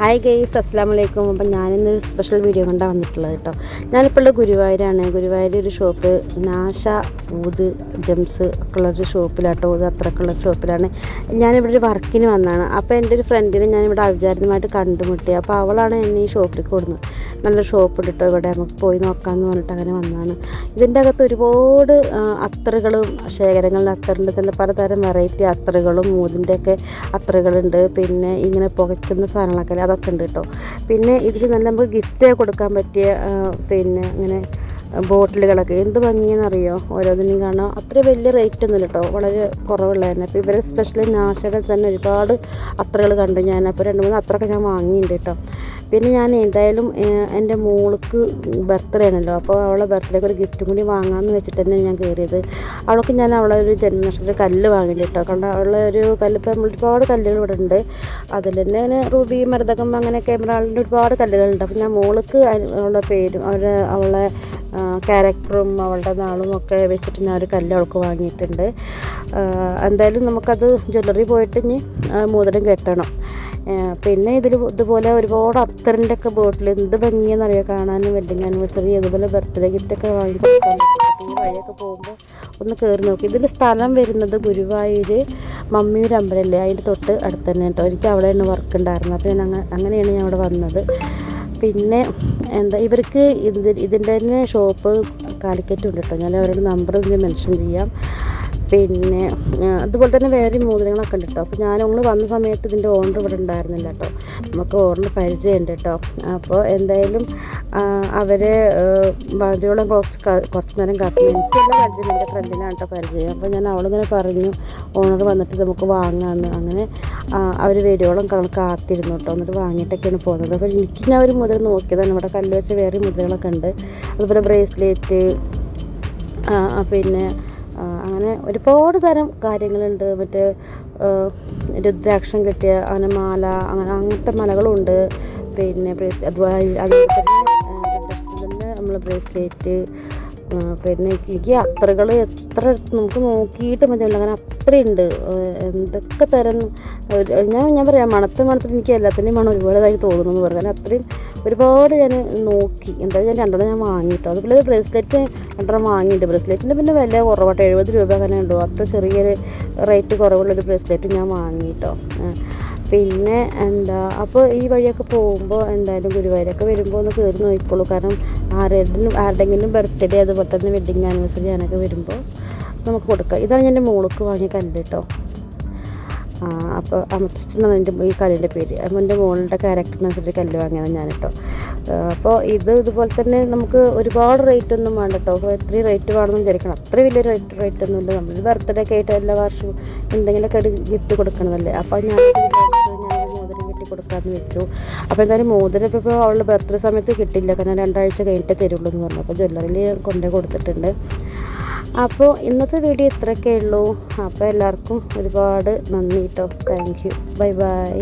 Hi guys, അസ്സലാമു അലൈക്കും. അപ്പം ഞാനിന്നൊരു സ്പെഷ്യൽ വീഡിയോ കൊണ്ടാണ് വന്നിട്ടുള്ളത് കേട്ടോ. ഞാനിപ്പോൾ ഉള്ള ഗുരുവായൂരാണ്. ഗുരുവായൂർ ഒരു ഷോപ്പ് നാഷ ഊത് ജെംസ് ഒക്കെ ഉള്ളൊരു ഷോപ്പിലാട്ടോ. ഊത് അത്രയൊക്കെ ഉള്ള ഷോപ്പിലാണ് ഞാനിവിടെ ഒരു വർക്കിന് വന്നതാണ്. അപ്പോൾ എൻ്റെ ഒരു ഫ്രണ്ടിനെ ഞാനിവിടെ അവിചാരിതമായിട്ട് കണ്ടുമുട്ടി. അപ്പോൾ അവളാണ് എന്നെ ഈ ഷോപ്പിലേക്ക് കൊടുക്കുന്നത്. നല്ലൊരു ഷോപ്പ് ഇട്ടോ ഇവിടെ, നമുക്ക് പോയി നോക്കാമെന്ന് പറഞ്ഞിട്ട് അങ്ങനെ വന്നതാണ്. ഇതിൻ്റെ അകത്ത് ഒരുപാട് അത്തറുകളും ശേഖരങ്ങളുടെ അത്തറിൻ്റെ തന്നെ പലതരം വെറൈറ്റി അത്തറുകളും ഊതിൻ്റെയൊക്കെ അത്തറുകളുണ്ട്. പിന്നെ ഇങ്ങനെ പുകയ്ക്കുന്ന സാധനങ്ങളൊക്കെ അതൊക്കെ ഉണ്ട് കേട്ടോ. പിന്നെ ഇതിൽ നല്ല നമുക്ക് ഗിഫ്റ്റ് കൊടുക്കാൻ പറ്റിയ പിന്നെ അങ്ങനെ ബോട്ടിലുകളൊക്കെ എന്ത് ഭംഗിയെന്നറിയോ, ഓരോന്നിനും കാണാം. അത്ര വലിയ റേറ്റ് ഒന്നുമില്ല കേട്ടോ, വളരെ കുറവുള്ള തന്നെ. അപ്പോൾ ഇവരെ സ്പെഷ്യലി നാഷയുടെ തന്നെ ഒരുപാട് അത്രകൾ കണ്ടു ഞാൻ. അപ്പോൾ 2-3 അത്രയൊക്കെ ഞാൻ വാങ്ങിയിട്ടുണ്ട് കേട്ടോ. പിന്നെ ഞാൻ എന്തായാലും എൻ്റെ മോൾക്ക് ബർത്ത്ഡേ ആണല്ലോ, അപ്പോൾ അവളെ ബർത്ത്ഡേക്ക് ഒരു ഗിഫ്റ്റും കൂടി വാങ്ങാമെന്ന് വെച്ചിട്ട് തന്നെ ഞാൻ കയറിയത്. അവൾക്ക് ഞാൻ അവളെ ഒരു ജന്മനക്ഷത്ര കല്ല് വാങ്ങിയിട്ട് കേട്ടോ. കാരണം അവളെ ഒരു കല്ല്, ഇപ്പം ഒരുപാട് കല്ലുകൾ ഇവിടെ ഉണ്ട്. അതിൽ തന്നെ റൂബി, മരതകം, അങ്ങനെയൊക്കെ എമറാൾഡിൻ്റെ ഒരുപാട് കല്ലുകളുണ്ട്. അപ്പോൾ ഞാൻ മോൾക്ക് അവളുടെ പേരും അവളെ ക്യാരക്ടറും അവളുടെ നാളും ഒക്കെ വെച്ചിട്ട് ഞാൻ ഒരു കല്ല് അവൾക്ക് വാങ്ങിയിട്ടുണ്ട്. എന്തായാലും നമുക്കത് ജ്വല്ലറി പോയിട്ട് ഇനി മോതിരം കെട്ടണം. പിന്നെ ഇതുപോലെ ഒരുപാട് അത്തറിൻ്റെ ഒക്കെ ബോട്ടിൽ എന്ത് ഭംഗിയെന്നറിയാം കാണാനും. വെഡിങ് ആനിവേഴ്സറി അതുപോലെ ബർത്ത്ഡേ ഗിഫ്റ്റൊക്കെ വാങ്ങി കൊടുക്കാൻ പറ്റും. ഈ വഴിയൊക്കെ പോകുമ്പോൾ ഒന്ന് കയറി നോക്കി. ഇതിൻ്റെ സ്ഥലം വരുന്നത് ഗുരുവായൂർ മമ്മിയൂർ അമ്പലമില്ലേ, അതിൻ്റെ തൊട്ട് അടുത്ത് തന്നെ കേട്ടോ. എനിക്ക് അവിടെയാണ് വർക്ക് ഉണ്ടായിരുന്നത്. അപ്പോൾ ഞാൻ അങ്ങനെയാണ് ഞാൻ അവിടെ വന്നത്. പിന്നെ ഇവർക്ക് ഇതിൻ്റെ തന്നെ ഷോപ്പ് കാലിക്കറ്റ് ഉണ്ട് കേട്ടോ. ഞാൻ അവരുടെ നമ്പർ മെൻഷൻ ചെയ്യാം. പിന്നെ അതുപോലെ തന്നെ വേറെ മോതിരങ്ങളൊക്കെ ഉണ്ട് കേട്ടോ. അപ്പോൾ ഞങ്ങൾ വന്ന സമയത്ത് ഇതിൻ്റെ ഓണർ ഇവിടെ ഉണ്ടായിരുന്നില്ല കേട്ടോ. നമുക്ക് ഓണറിന് പരിചയമുണ്ട് കേട്ടോ. അപ്പോൾ എന്തായാലും അവരെ ബാധ്യോളം കുറച്ച് നേരം കാത്തു. എനിക്കുള്ള പരിചയം എൻ്റെ ഫ്രണ്ടിനാണ് കേട്ടോ പരിചയം. അപ്പോൾ ഞാൻ അവളിങ്ങനെ പറഞ്ഞു ഓണർ വന്നിട്ട് നമുക്ക് വാങ്ങാമെന്ന്. അങ്ങനെ അവർ വരുവോളം കാത്തിരുന്നു കേട്ടോ. എന്നിട്ട് വാങ്ങിയിട്ടൊക്കെയാണ് പോകുന്നത്. അപ്പോൾ എനിക്ക് ഞാൻ ഒരു മുദ്ര നോക്കിയതാണ്. ഇവിടെ കല്ല് വെച്ച വേറെ മുദ്രകളൊക്കെ ഉണ്ട്. അതുപോലെ ബ്രേസ്ലെറ്റ്, പിന്നെ അങ്ങനെ ഒരുപാട് തരം കാര്യങ്ങളുണ്ട്. മറ്റേ രുദ്രാക്ഷം കെട്ടിയ അങ്ങനെ മാല, അങ്ങനത്തെ മലകളുണ്ട്. പിന്നെ അതുപോലെ തന്നെ നമ്മൾ ബ്രേസ്ലെറ്റ്, പിന്നെ എനിക്ക് അത്രകൾ എത്ര നമുക്ക് നോക്കിയിട്ട് മതിയല്ല, അങ്ങനെ അത്രയുണ്ട്. എന്തൊക്കെ തരം ഞാൻ പറയാം, മണത്തിട്ട് എനിക്ക് എല്ലാത്തിൻ്റെയും മണം ഒരുപാടായി തോന്നുന്നു എന്ന് പറയാൻ. അത്രയും ഒരുപാട് ഞാൻ നോക്കി. എന്തായാലും ഞാൻ 2 ഞാൻ വാങ്ങിയിട്ടോ. അതുപോലെ ബ്രേസ്ലെറ്റ് 2 വാങ്ങിയിട്ടുണ്ട്. ബ്രേസ്ലെറ്റിൻ്റെ പിന്നെ വില കുറവാട്ടോ, 70 രൂപ അങ്ങനെ ഉണ്ടോ. അത്ര ചെറിയൊരു റേറ്റ് കുറവുള്ളൊരു ബ്രേസ്ലെറ്റ് ഞാൻ വാങ്ങിയിട്ടോ. പിന്നെ അപ്പോൾ ഈ വഴിയൊക്കെ പോകുമ്പോൾ എന്തായാലും ഗുരുവായൂരൊക്കെ വരുമ്പോൾ ഒന്ന് കയറി നോക്കിക്കോളൂ. കാരണം ആരുടെങ്കിലും ബർത്ത്ഡേ അതുപോലെ തന്നെ വെഡിങ് ആനിവേഴ്സറി ഞാനൊക്കെ വരുമ്പോൾ നമുക്ക് കൊടുക്കാം. ഇതാണ് ഞാൻ എൻ്റെ മോൾക്ക് വാങ്ങിയ കല്ല് കേട്ടോ. അപ്പോൾ അമർത്തിസ്റ്റ് എന്നാണ് എൻ്റെ ഈ കല്ലിൻ്റെ പേര്. അപ്പോൾ എൻ്റെ മോളുടെ ക്യാരക്ടറിനനുസരിച്ച് കല്ല് വാങ്ങിയതാണ് ഞാൻ കേട്ടോ. അപ്പോൾ ഇതുപോലെ തന്നെ നമുക്ക് ഒരുപാട് റേറ്റ് ഒന്നും വേണ്ട കേട്ടോ. അപ്പോൾ എത്രയും റേറ്റ് വേണമെന്ന് വിചാരിക്കണം. അത്ര വലിയ റേറ്റ് ഒന്നുമില്ല. നമ്മൾ ബർത്ത്ഡേ ഒക്കെ ആയിട്ട് എല്ലാ വർഷവും എന്തെങ്കിലുമൊക്കെ ഒരു ഗിഫ്റ്റ് കൊടുക്കണമല്ലേ. അപ്പോൾ ഞാൻ മോതിരം കെട്ടി കൊടുക്കാമെന്ന് വെച്ചു. അപ്പോൾ എന്തായാലും മോതിരം ഇപ്പോൾ അവളുടെ ബർത്ത്ഡേ സമയത്ത് കിട്ടില്ല, കാരണം 2 ആഴ്ച കഴിഞ്ഞിട്ടേ തരുള്ളൂ എന്ന് പറഞ്ഞു. അപ്പോൾ ജ്വല്ലറിയിൽ കൊണ്ടുപോയി കൊടുത്തിട്ടുണ്ട്. അപ്പോൾ ഇന്നത്തെ വീഡിയോ ഇത്രയൊക്കെ ഉള്ളൂ. അപ്പോൾ എല്ലാവർക്കും ഒരുപാട് നന്ദി കേട്ടോ. Thank you. Bye bye.